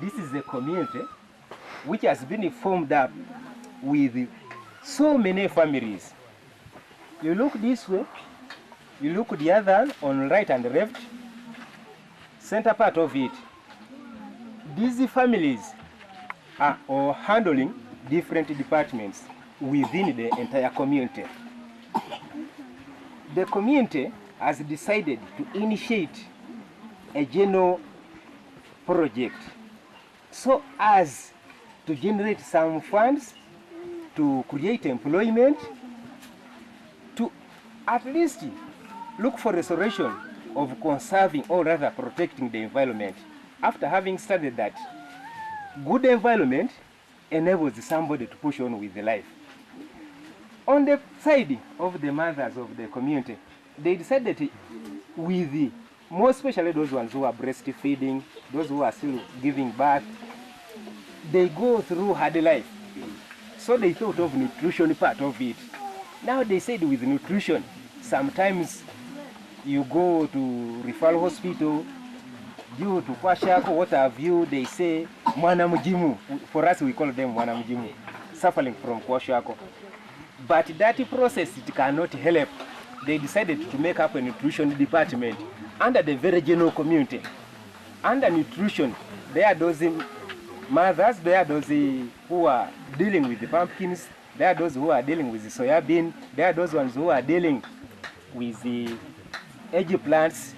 this is a community which has been formed up with so many families. You look this way, you look the other on right and left, center part of it. These families are all handling different departments within the entire community. The community has decided to initiate a general project so as to generate some funds to create employment, to at least look for restoration of conserving or rather protecting the environment. After having studied that, good environment enables somebody to push on with life. On the side of the mothers of the community, they decided with more especially those ones who are breastfeeding, those who are still giving birth, they go through hard life. So they thought of nutrition part of it. Now they said with nutrition, sometimes you go to referral hospital, due to kwashako, what have you, they say, mwana mujimu. For us, we call them mwana mujimu, suffering from kwashako. But that process, it cannot help. They decided to make up a nutrition department under the very general community. Under nutrition, there are those mothers, there are those who are dealing with the pumpkins, there are those who are dealing with the soya bean, there are those ones who are dealing with the eggplants,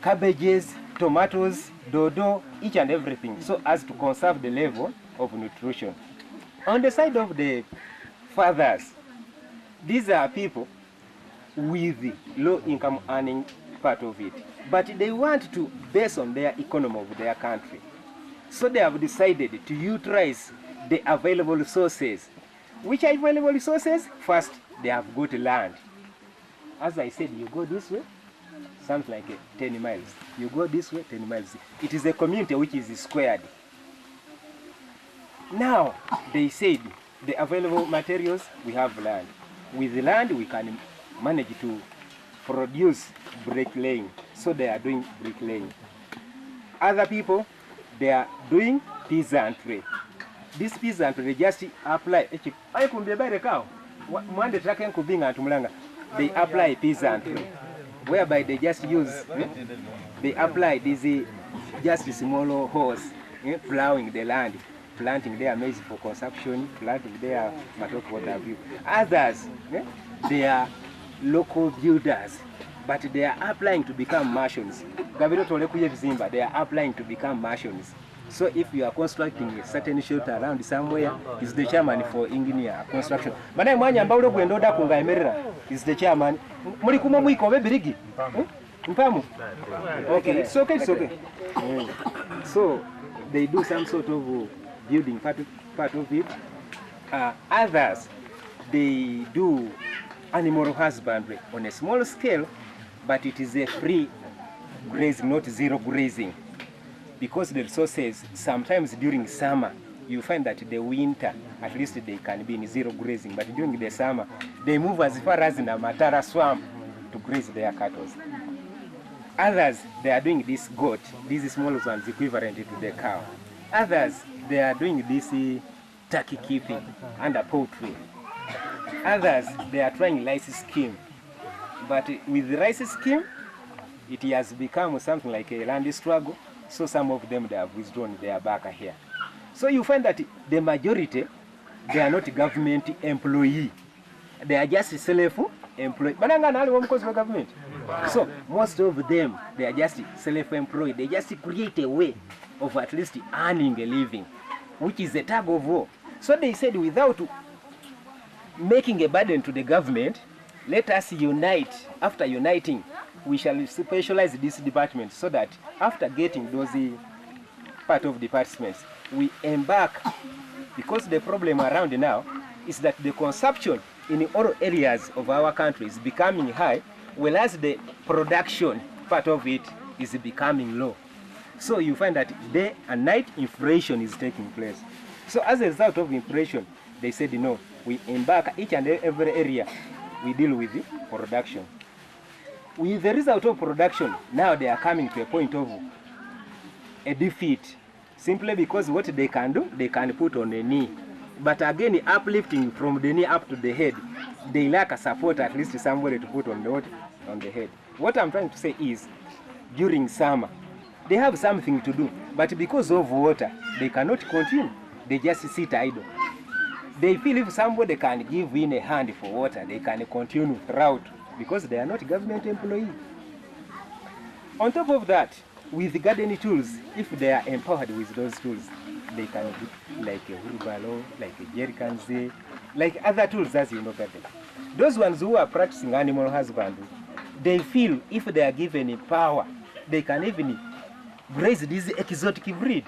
cabbages, tomatoes, dodo, each and everything, so as to conserve the level of nutrition. On the side of the fathers, these are people with low income earning part of it, but they want to base on their economy of their country. So they have decided to utilize the available resources. Which are available resources? First, they have got land. As I said, you go this way, something like 10 miles. You go this way, 10 miles. It is a community which is squared. Now, they said the available materials, we have land. With the land, we can manage to produce bricklaying. So they are doing bricklaying. Other people, they are doing peasantry. This peasantry, they just apply. They apply peasantry, whereby they just use, they apply this just small hose, plowing the land, planting their maize for consumption, planting their matoke, what have you. Others, they are local builders, but they are applying to become masons. They are applying to become masons. So if you are constructing a certain shelter around somewhere, he's the chairman for engineer construction. But I'm is the chairman. Okay, it's okay, it's okay. So they do some sort of building part of it. Others, they do animal husbandry on a small scale, but it is a free grazing, not zero grazing. Because the resources, sometimes during summer, you find that the winter, at least they can be in zero grazing, but during the summer, they move as far as in a Matara swamp to graze their cattle. Others, they are doing this goat, these small ones equivalent to the cow. Others, they are doing this turkey keeping under poultry. Others, they are trying rice scheme. But with the rice scheme, it has become something like a land struggle. So some of them, they have withdrawn, they are back here. So you find that the majority, they are not government employee. They are just self-employed. Government. So most of them, they are just self-employed. They just create a way of at least earning a living, which is a tug of war. So they said, without making a burden to the government, let us unite. After uniting, we shall specialize this department so that after getting those part of departments, we embark, because the problem around now is that the consumption in all areas of our country is becoming high, whereas the production part of it is becoming low. So you find that day and night inflation is taking place. So as a result of inflation, they said, no, we embark each and every area, we deal with the production. With the result of production, now they are coming to a point of a defeat. simply because what they can do, they can put on the knee. But again, uplifting from the knee up to the head, they lack a support, at least somebody to put on the head. What I'm trying to say is, during summer, they have something to do, but because of water, they cannot continue. They just sit idle. They feel if somebody can give in a hand for water, they can continue throughout, because they are not government employees. On top of that, with gardening tools, if they are empowered with those tools, they can do like a wheelbarrow, like a jerry cans, like other tools as you know garden. Those ones who are practicing animal husbandry, they feel if they are given power, they can even raise this exotic breed.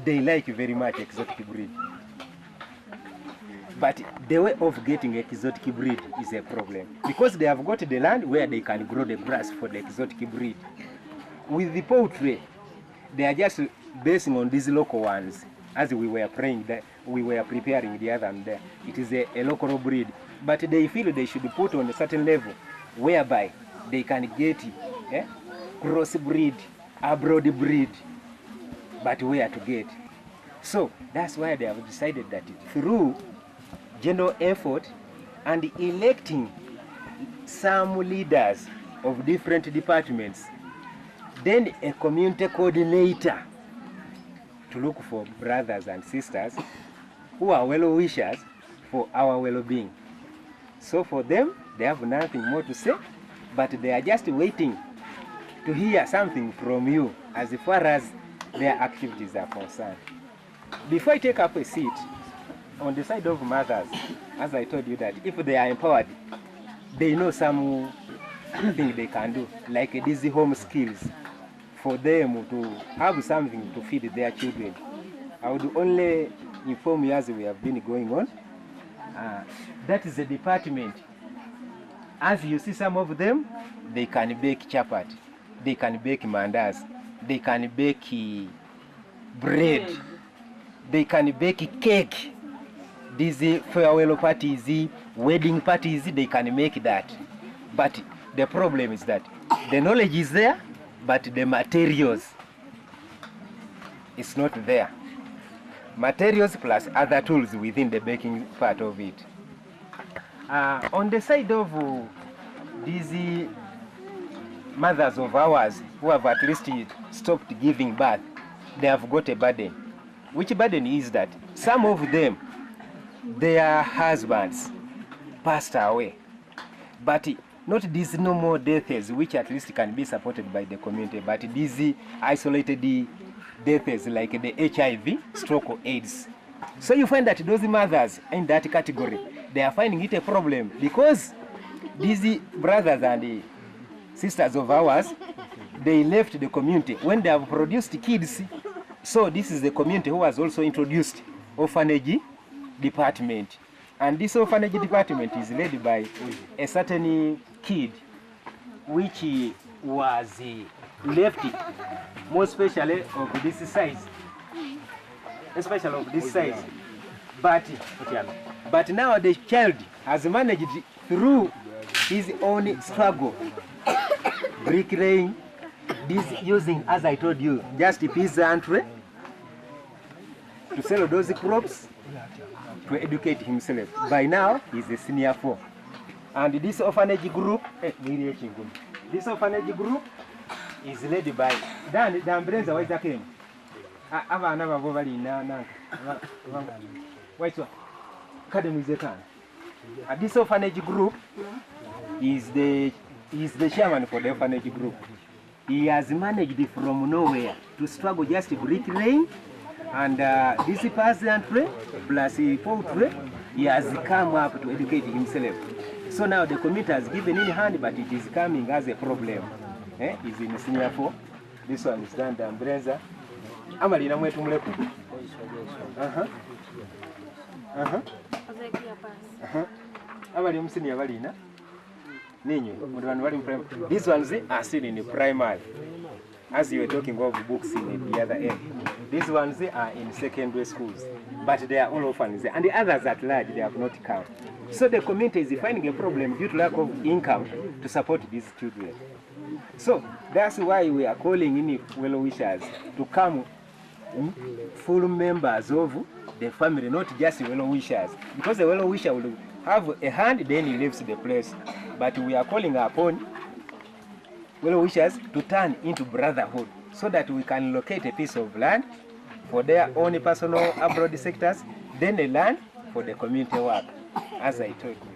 They like very much exotic breed. But the way of getting exotic breed is a problem, because they have got the land where they can grow the grass for the exotic breed. With the poultry, they are just basing on these local ones. As we were preparing the other one there, it is a local breed. But they feel they should put on a certain level whereby they can get crossbreed, abroad breed, but where to get. So that's why they have decided that through general effort and electing some leaders of different departments, then a community coordinator to look for brothers and sisters who are well-wishers for our well-being. So for them, they have nothing more to say, but they are just waiting to hear something from you as far as their activities are concerned. Before I take up a seat, on the side of mothers, as I told you that if they are empowered, they know something they can do, like these home skills, for them to have something to feed their children. I would only inform you as we have been going on. That is the department. As you see some of them, they can bake chapati, they can bake mandas, they can bake bread, they can bake cake. These farewell parties, wedding parties, they can make that. But the problem is that the knowledge is there, but the materials is not there. Materials plus other tools within the baking part of it. On the side of these mothers of ours who have at least stopped giving birth, they have got a burden. Which burden is that some of them, their husbands passed away, but not these normal deaths which at least can be supported by the community, but these isolated deaths like the HIV, stroke or AIDS. So you find that those mothers in that category, they are finding it a problem, because these brothers and sisters of ours, they left the community when they have produced kids. So this is the community who has also introduced orphanage department, and this orphanage department is led by a certain kid which was left, more especially of this size, but now the child has managed through his own struggle, bricklaying, this using, as I told you, just peasantry to sell those crops, to educate himself. By now, he's a senior 4. And this orphanage group, is led by Dan Mbale. Why came? This orphanage group is the chairman for the orphanage group. He has managed from nowhere to struggle just bricklaying, and this peasantry plus poultry, he has come up to educate himself. So now the community has given in hand, but it is coming as a problem. He's in senior 4. This one is Dan Mbale. Amalina mwetu mleku. Abali msenior balina. These ones are still in the primary. As you were talking of books in the other end, these ones are in secondary schools, but they are all orphans, and the others at large, they have not come. So the community is finding a problem due to lack of income to support these children. So that's why we are calling in well-wishers to come full members of the family, not just well wishers. Because the well wisher will have a hand, then he leaves the place. But we are calling upon well wishers to turn into brotherhood so that we can locate a piece of land for their own personal abroad sectors, then a land for the community work, as I told you.